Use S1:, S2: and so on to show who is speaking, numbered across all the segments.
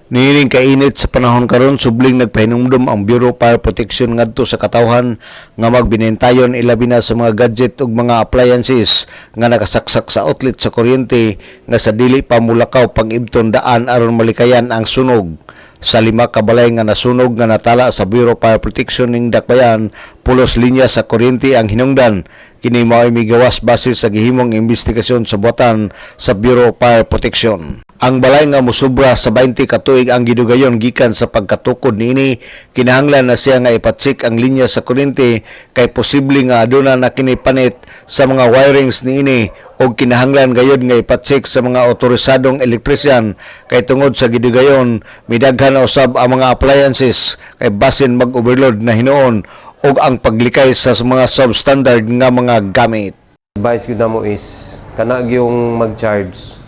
S1: Niining kainit sa panahon karon, subling nagpahinumdum ang Bureau of Fire Protection ngadto sa katawhan nga magbinentayon ilabi na sa mga gadget ug mga appliances nga nakasaksak sa outlet sa kuryente nga sa dili pa mulakaw pag-ibton daan aron malikayan ang sunog. Sa 5 ka balay nga nasunog nga natala sa Bureau of Fire Protection ning Dakbayan, pulos linya sa kuryente ang hinungdan. Kini mao'y migawas base sa gihimong investigasyon sa buwatan sa Bureau of Fire Protection. Ang balay nga musubra sa 20 ka tuig ang gidugayon gikan sa pagkatukod niini, kinahanglan na siya nga ipatsik ang linya sa kuryente kay posible nga aduna na kini panit sa mga wirings niini o kinahanglan gayud nga ipatsik sa mga otorisadong elektrisyan kay tungod sa gidugayon midaghan na usab ang mga appliances kay basin mag-overload na hinuon o ang paglikay sa mga substandard nga mga gamit.
S2: Advice ko na mo is kana yung mag-charge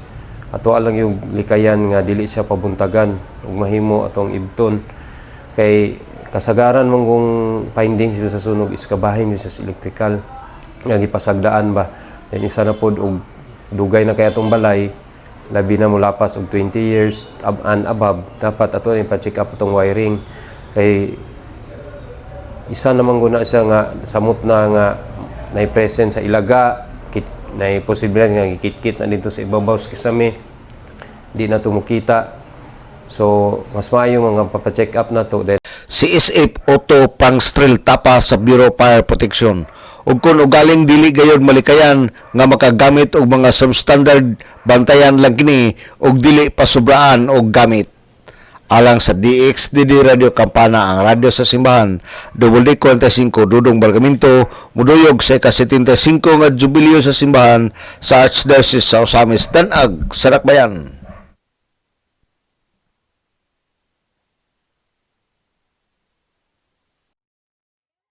S2: ato lang yung likayan nga dili siya pabuntagan ug mahimo atong ibton kay kasagaran mong kung findings sa sunog is kabahin sa electrical nga gipasagdaan ba then isa na pod og dugay na kay atong balay labi na mulapas og 20 years and above dapat ato ni pa-check up atong wiring kay isa naman guna siya nga samot na nga nay presence sa ilaga na posibilidad nga gikit-kit na dito sa ibabaw sa kisame di na tumukita so mas maayo nga papacheck up na to.
S1: Si SF Otto Pangstrel Tapa sa Bureau of Fire Protection ug kung ugaling dili gayud malikayan nga makagamit og mga substandard bantayan lang kini og dili pasubraan og gamit. Alang sa DXDD Radio Campana, ang radyo sa simbahan, WD45 Dudong Bargamento, muduyog sa ika-75 nga jubileo sa simbahan sa Archdiocese sa Osamis, Danag, Sarakbayan.